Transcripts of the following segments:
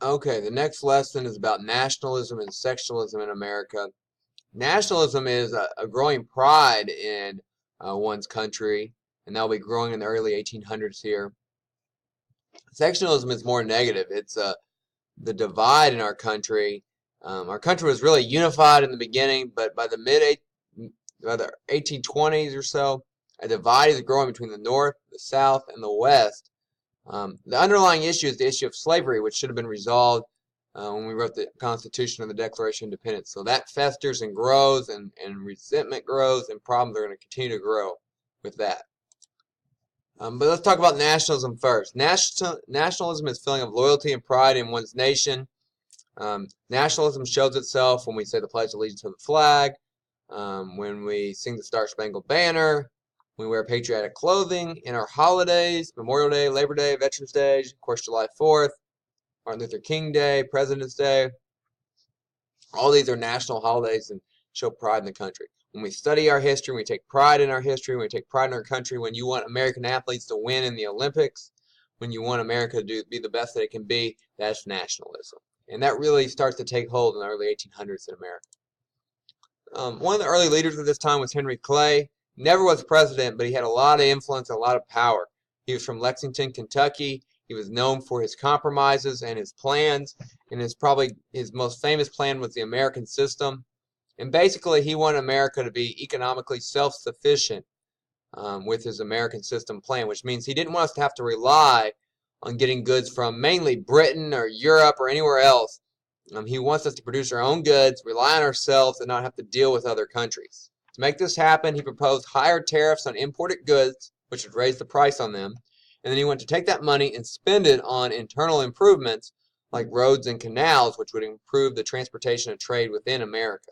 Okay, the next lesson is about nationalism and sectionalism in America. Nationalism is a growing pride in one's country, and that will be growing in the early 1800s here. Sectionalism is more negative. It's the divide in our country. Our country was really unified in the beginning, but by the 1820s or so, a divide is growing between the North, the South, and the West. The underlying issue is the issue of slavery, which should have been resolved when we wrote the Constitution and the Declaration of Independence. So that festers and grows, and resentment grows, and problems are going to continue to grow with that. But let's talk about nationalism first. Nationalism is a feeling of loyalty and pride in one's nation. Nationalism shows itself when we say the Pledge of Allegiance to the flag, when we sing the Star Spangled Banner, when we wear patriotic clothing, in our holidays, Memorial Day, Labor Day, Veterans Day, of course July 4th, Martin Luther King Day, President's Day. All these are national holidays and show pride in the country. When we study our history, we take pride in our history, when we take pride in our country, when you want American athletes to win in the Olympics, when you want America to be the best that it can be, that's nationalism. And that really starts to take hold in the early 1800s in America. One of the early leaders of this time was Henry Clay. Never was president, but he had a lot of influence and a lot of power. He was from Lexington, Kentucky. He was known for his compromises and his plans, and his most famous plan was the American system. And basically, he wanted America to be economically self-sufficient with his American system plan, which means he didn't want us to have to rely on getting goods from mainly Britain or Europe or anywhere else. He wants us to produce our own goods, rely on ourselves, and not have to deal with other countries. To make this happen, he proposed higher tariffs on imported goods, which would raise the price on them. And then he wanted to take that money and spend it on internal improvements like roads and canals, which would improve the transportation and trade within America.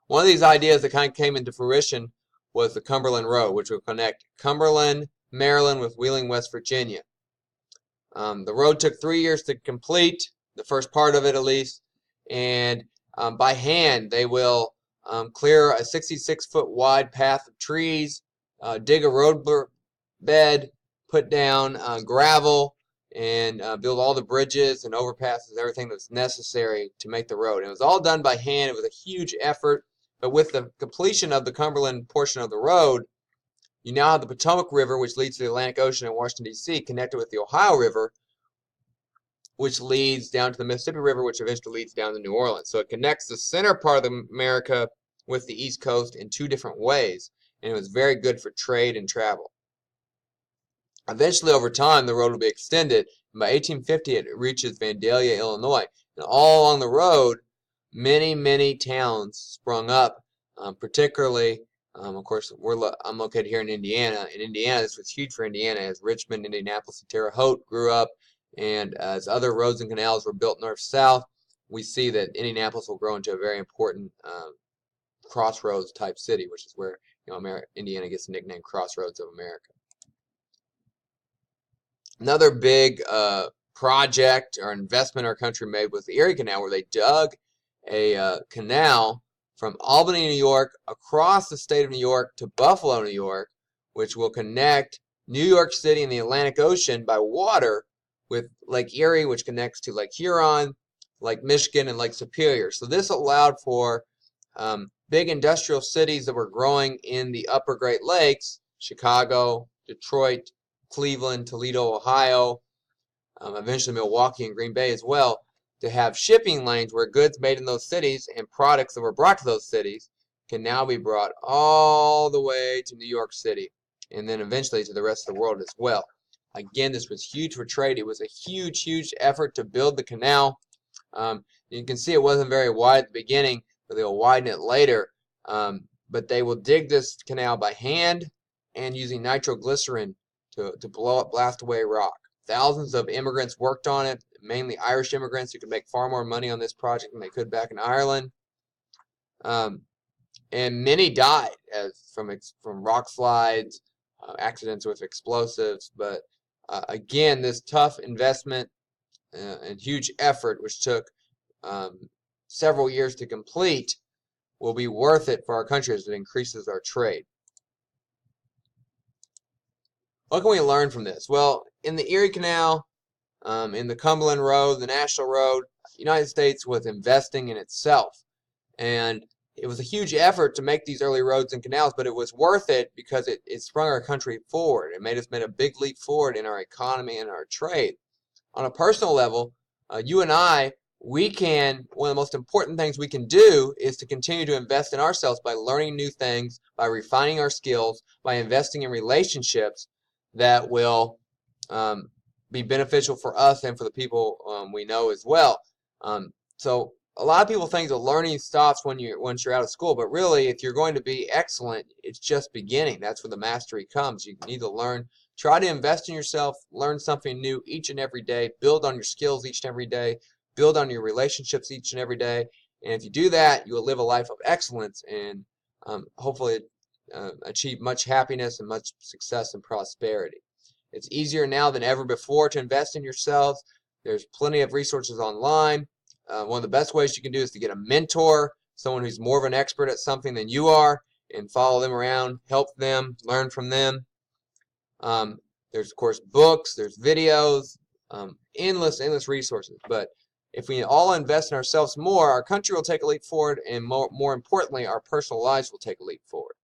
One of these ideas that kind of came into fruition was the Cumberland Road, which would connect Cumberland, Maryland with Wheeling, West Virginia. The road took 3 years to complete, the first part of it at least, and by hand they will clear a 66-foot wide path of trees, dig a road bed, put down gravel, and build all the bridges and overpasses, everything that's necessary to make the road. It was all done by hand. It was a huge effort. But with the completion of the Cumberland portion of the road, you now have the Potomac River, which leads to the Atlantic Ocean in Washington, D.C., connected with the Ohio River, which leads down to the Mississippi River, which eventually leads down to New Orleans. So it connects the center part of America with the East Coast in two different ways, and it was very good for trade and travel. Eventually, over time, the road will be extended, and by 1850, it reaches Vandalia, Illinois. And all along the road, many towns sprung up, particularly, of course, I'm located here in Indiana. In Indiana, this was huge for Indiana as Richmond, Indianapolis, and Terre Haute grew up, and as other roads and canals were built north-south, we see that Indianapolis will grow into a very important crossroads type city, which is where Indiana gets the nickname Crossroads of America. Another big project or investment our country made was the Erie Canal, where they dug a canal from Albany, New York, across the state of New York to Buffalo, New York, which will connect New York City and the Atlantic Ocean by water with Lake Erie, which connects to Lake Huron, Lake Michigan, and Lake Superior. So this allowed for big industrial cities that were growing in the upper Great Lakes, Chicago, Detroit, Cleveland, Toledo, Ohio, eventually Milwaukee and Green Bay as well, to have shipping lanes where goods made in those cities and products that were brought to those cities can now be brought all the way to New York City and then eventually to the rest of the world as well. Again, this was huge for trade. It was a huge effort to build the canal. You can see it wasn't very wide at the beginning, but they'll widen it later. But they will dig this canal by hand and using nitroglycerin to blast away rock. Thousands of immigrants worked on it, mainly Irish immigrants who could make far more money on this project than they could back in Ireland. And many died from rock slides, accidents with explosives. But again, this tough investment and huge effort, which took several years to complete, will be worth it for our country as it increases our trade. What can we learn from this? Well, in the Erie Canal, in the Cumberland Road, the National Road, the United States was investing in itself. And it was a huge effort to make these early roads and canals, but it was worth it because it sprung our country forward. It made a big leap forward in our economy and our trade. On a personal level, you and I, one of the most important things we can do is to continue to invest in ourselves by learning new things, by refining our skills, by investing in relationships that will be beneficial for us and for the people we know as well. So a lot of people think that learning stops once you're out of school, but really, if you're going to be excellent, it's just beginning. That's where the mastery comes. You need to learn. Try to invest in yourself, learn something new each and every day, build on your skills each and every day, build on your relationships each and every day. And if you do that, you will live a life of excellence and hopefully achieve much happiness and much success and prosperity. It's easier now than ever before to invest in yourselves. There's plenty of resources online. One of the best ways you can do is to get a mentor, someone who's more of an expert at something than you are, and follow them around, help them, learn from them. There's, of course, books, there's videos, endless resources. But if we all invest in ourselves more, our country will take a leap forward, and more importantly, our personal lives will take a leap forward.